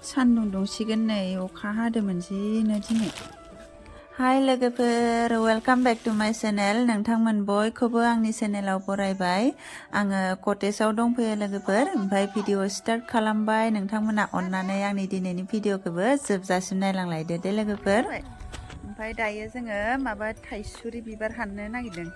सान्दुं दुंसिगोन नै अखा हादोंमोन जिनो दिनै हाय लोगोफोर वेलकाम बेक टु माय चेनेल नोंथांमोन बयखौबो आंनि चेनेलाव बरायबाय आङो कटेजआव दंफैयो लोगोफोर ओमफ्राय भिडिअ स्टार्ट खालामबाय नोंथांमोना अननानै आंनि दिनैनि भिडिअखौबो जोबजासिम नायलांलायदो दे लोगोफोर ओमफ्राय दायो जोङो माबा थाइसुरि बिबार हाननो नागिरदों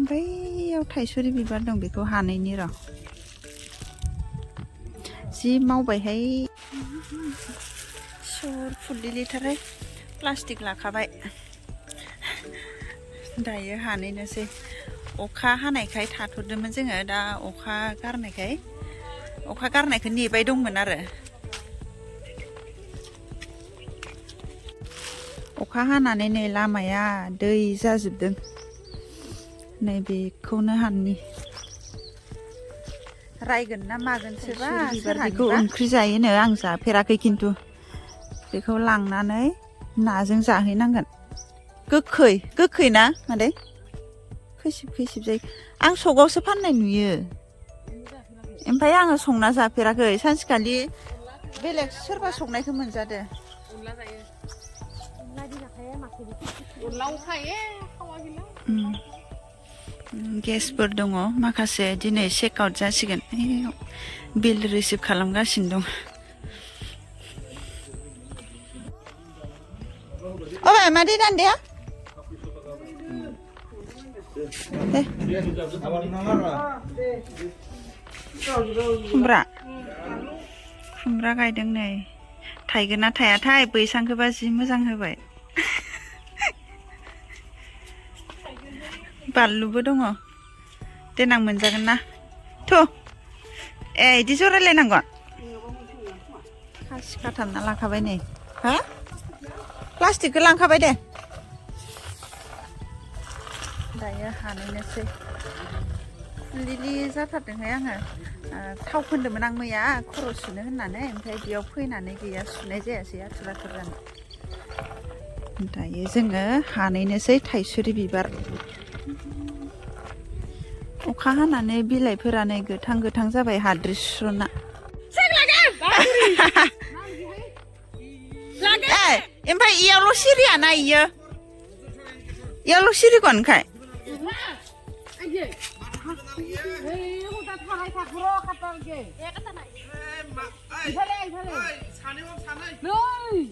बैयाव थाइसुरि बिबार दं बेखौ हानैनि र' जि मावबायहाय सुर फुरलिलिथारहाय प्लास्टिक लाखाबाय दायो हानैनोसै अखा हानायखाय थाथ'दोंमोन जोङो दा अखा गारनायखौ नेबाय दंमोन आरो अखा हानानै नै लामाया दै जाजोबदों नैबेखौनो हाननि रायगोन ना मागोनसोबा बेखौ ओंख्रि जायोनो आं जाफेराखै खिन्थु बेखौ लांनानै नाजों जाहैनांगोन गोखै ना मादै खैसिब जायो आं सगावसो फाननाय नुयो ओमफ्राय आङो संना जाफेराखै सानसेखालि बेलेग सोरबा संनायखौ मोनजादो गेसफोर दङ माखासे दिनै चेक आउट जासिगोन बिल रिसिभ खालामगासिनो दं अबे मादै दान्दाया दे खुमब्रा गायदों नै थायगोन ना थायाथाय बैसांखौबा जि मोजां होबाय बानलुबो दङ देनां मोनजागोन ना थ' इदि जरायलायनांगोन खासि खाथामना लाखाबाय नै हा प्लास्टिकखौ लांखाबाय दे दायो हानैनोसै फुरलिलि जाथारदोंहाय आङो थाव फोनदोंमोन आं मैया खर' सुनो होननानै ओमफ्राय बेयाव फैनानै गैया सुनाय जायासै आथुर जानो दायो जोङो हानैनोसै थाइसुरि बिबार अखा हानानै बिलाइफोरा नै गोथां जाबाय हाद्रि सुस्र'ना ओमफ्राय इयावल' सिरियाना इयावल' सिरिगोन ओंखाय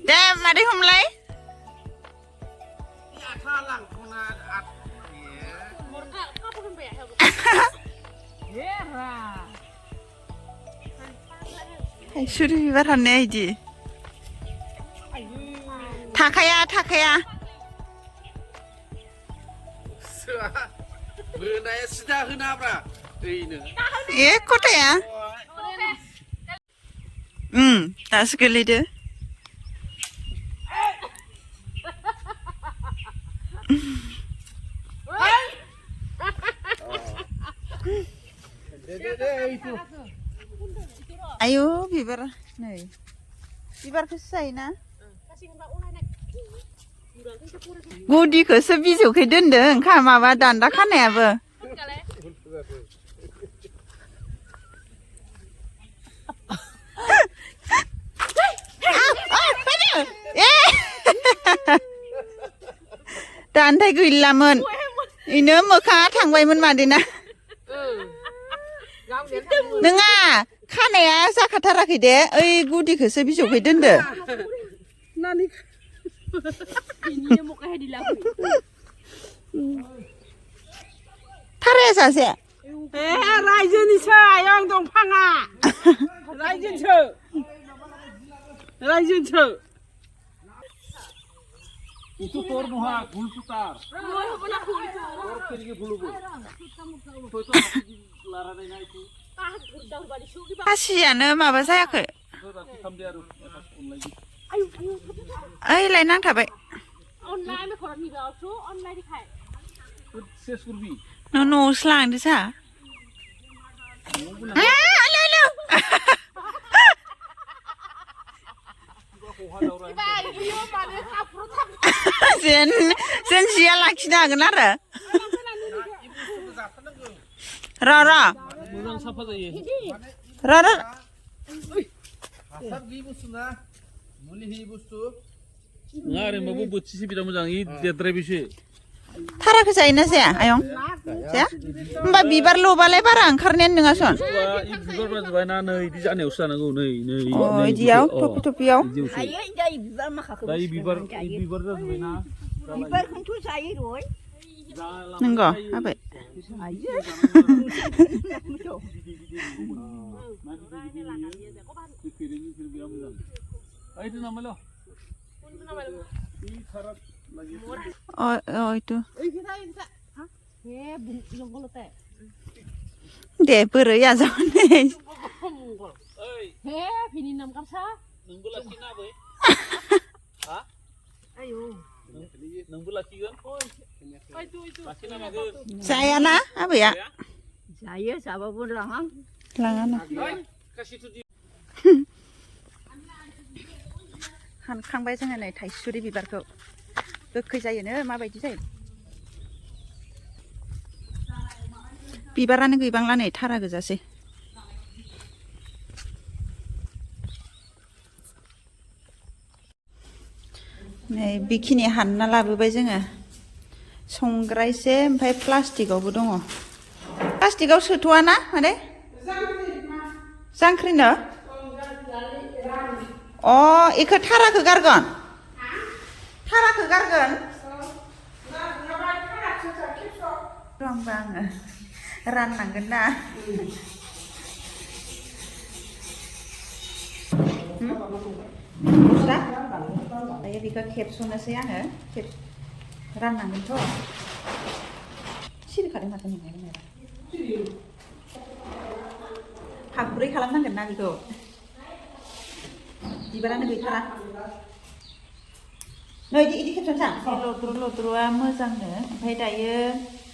दे मादै हमलाय थाइसुरि बिबार हाननाया इदि थाखाया बोनाया सिदा होनाब्रा ओइनो खथाया दासो गोलैदो आयु बिबार नै बिबारखौसो जायोना गुदिखौसो बिजौखै दोनदों माबा दान्दा खानायाबो दान्थाय गैलामोन इनो मोखाङा थांबायमोन मादैना नोङा खानाया जाखाथाराखै दे ओइ गुदिखौसो बिजौखै दोनदो थाराया सासे रायजोनिसो आयं दंफाङा रायजोनिसो itu tor moha gul putar tor kerige bulubu itu lara dai na itu खासियानो माबा जायाखै ओइलाय नांथाबाय न'आवसो लांदो सा जेन जिया लाखिनो हागोन आरो र मोजां साफा जायो र हासार गैयि बुस्थु ना मुलि होयि बुस्थु नङा ओरैनोबाबो बोथिसे बिराद मोजां इ देरद्रायबायसो थाराखौ जायोना जाया आयं जाया होमबा बिबार लबालाय बारा ओंखारनायानो नङा सन बुस्थुआ इ बिबार बारजोबबाय ना नै इदि जानायावसो जानांगौ नै अ इदियाव थफि थफियाव जायो जायो बिबार माखाखौ दा इ बिबार जाजोबबाय ना बिबारखौथ' जायो रय नंगौ आबै itu deh beri ya soalnya Pinin nam kapsa नोंबो लाखिना आबै हा ayo नोंबो लाखिगोन लाखिना मागोन saya na apa ya saya sababun lahang langan kasih tuh हानखांबाय जोङो नै थाइसुरि बिबारखौ गोखै जायोनो माबायदि जायो बिबारानो गैबांला नै थारा गोजासै नै बेखिनि हानना लाबोबाय जोङो संग्रायसे ओमफ्राय प्लास्टिकआवबो दङ प्लास्टिकआव सोथ'आ ना माने जांख्रिनो अ इखौ थाराखौ गारगोन थाराखौ गारगोन होमबा आङो राननांगोन ना बुस्थुआ दायो बेखौ खेबस'नोसै आङो राननांगोनथ' सिरिखादों माथो नोंलाय हाखुरै खालामनांगोन ना बेखौ बिबारानो गैथारा नै इदि खेबस'नसां लद्र'-लद्र'आ मोजांनो ओमफ्राय दायो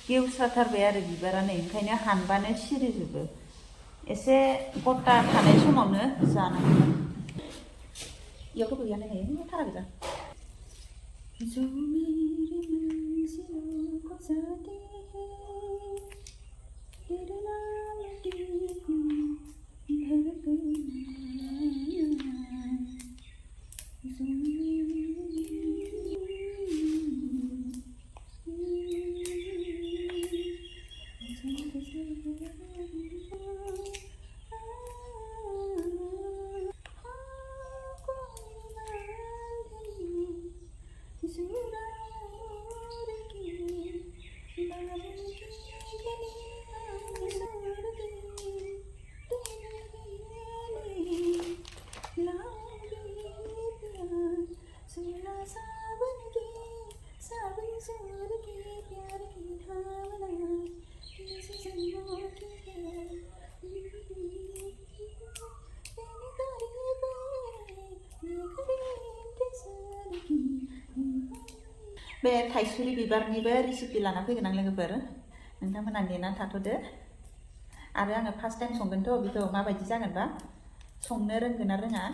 गेवसाथारबाय आरो बिबारा नै ओंखायनो हानबानो सिरिजोबो एसे गथा थानाय समावनो जानांगौ इयावथ' गैयानो नै थारा गोजा बे थाइसुरि बिबारनिबो रेसिपि लाना फैगोन आं लोगोफोर नोंथांमोना नेनानै थाथ'दो आरो आङो फार्स्ट टाइम संगोनथ' बेखौ माबायदि जागोनबा संनो रोंगोन ना रोङा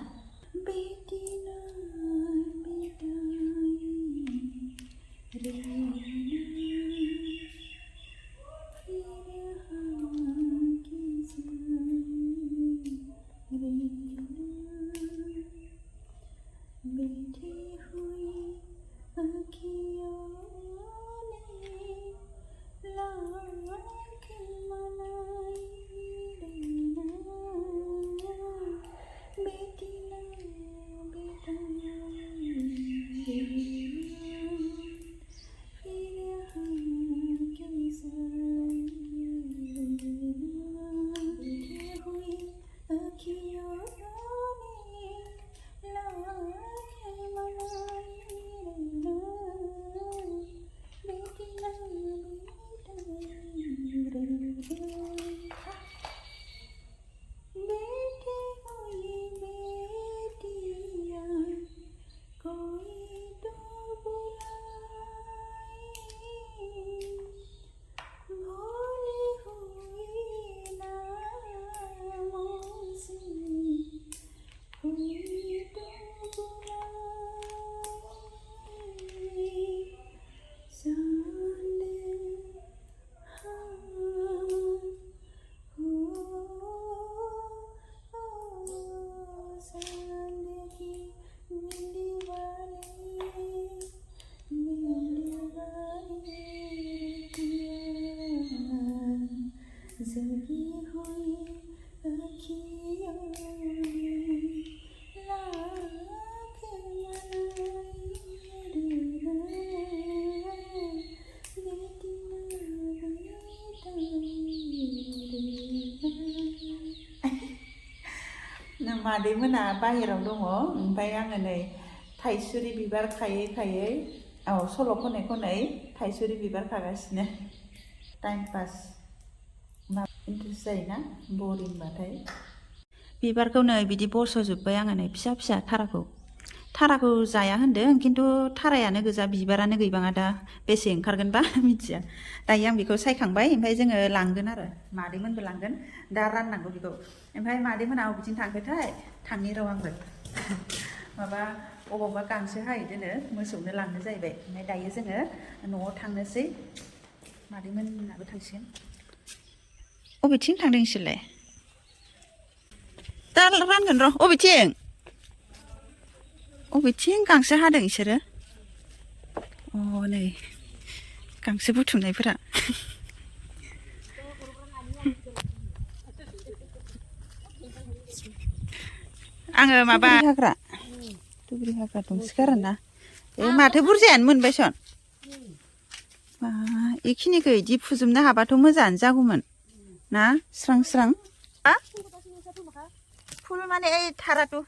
मादैमोना बाहेराव दङ ओमफ्राय आङो नै थाइसुरि बिबार खायै खायै सल' खनै खनै थाइसुरि बिबार खागासिनो टाइम पास इन्ट्रेस्ट जायोना बरिंबाथाय बिबारखौ नै बिदि बस'जोब्बाय आङो नै फिसा फिसा थाराखौ जाया होनदों खिन्थु थारायानो गोजा बिबारानो गैबाङा दा बेसे ओंखारगोनबा मिथिया दायो आं बेखौ सायखांबाय ओमफ्राय जोङो लांगोन आरो मादैमोनबो लांगोन दा राननांगौ बेखौ ओमफ्राय मादैमोना बबेथिं थांखोथाय थांनि र' आंबो माबा अबावबा गांसो हाहैदोनो मोसौनो लांनो जाहैबाय ओमफ्राय दायो जोङो न'आव थांनोसै मादैमोनाबो थांसिगोन बबेथिं थांदों नोंसोरलाय दा रानगोन र' अबेथिं गांसो हादों बिसोरो नै गांसो बुथुमनायफोरा आङो माबा दुब्रि हाग्रा दंसोगारोना माथो बुरजायानो मोनबाय सन बेखिनिखौ बिदि फुजोबनो हाबाथ' मोजाङानो जागौमोन ना स्रां स्रां फुल माने ओइ थाराটো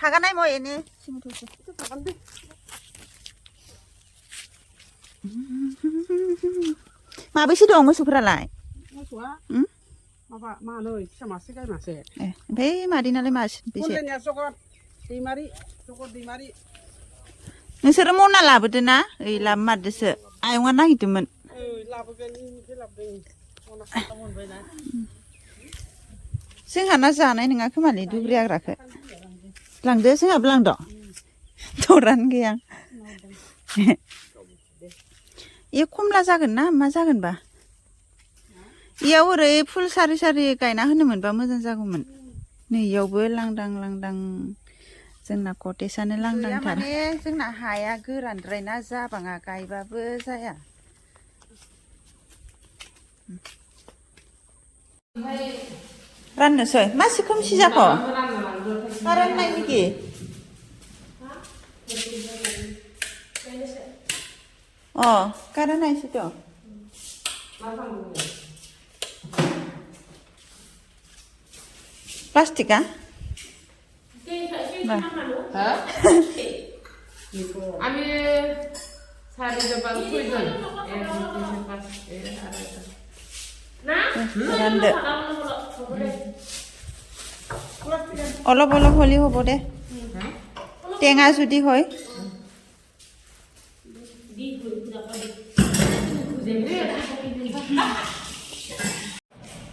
थागानाय मय एने माबैसे दं मोसौफोरालाय मोसौआ माबा मानै फिसा मासे गाय मासे ओमफ्राय मादैनालाय मासे बेसे नोंसोरो मना लाबोदो ना ओइ लाबो मारदोसो आयंआ नागिरदोंमोन जोंहाना जानाय नङा खोमालै दुब्रि हाग्राखौ लांदो जोंहाबो लांद' दरानो गैया ए खमला जागोन ना मा जागोनबा इयाव ओरै फुल सारि सारि गायना होनो मोनबा मोजां जागौमोन नै इयावबो लांदां जोंना कटेजआनो लांदांथार माने जोंना हाया गोरानद्राय ना जाबाङा गायबाबो जाया राननोसै मासे खोमसि जाख' राननाय नेखि कारेन्ट नायसैथ' प्लास्टिका আমি সাড়ে যাবার প্রয়োজন रानदो অলপ হলি হ'ব দে টেঙা যদি হয়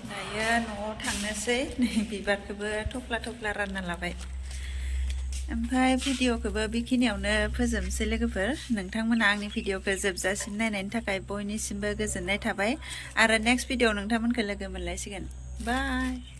दायो न'आव थांनोसै नै बिबारखौबो थफ्ला रानना लाबाय ओमफ्राय भिडिअखौबो बेखिनियावनो फोजोबनोसै लोगोफोर नोंथांमोना आंनि भिडिअखौ जोबजासिम नायनायनि थाखाय बयनिसिमबो गोजोननाय थाबाय आरो नेक्स्ट भिडिअ नोंथांमोनखौ लोगो मोनलायसिगोन बाय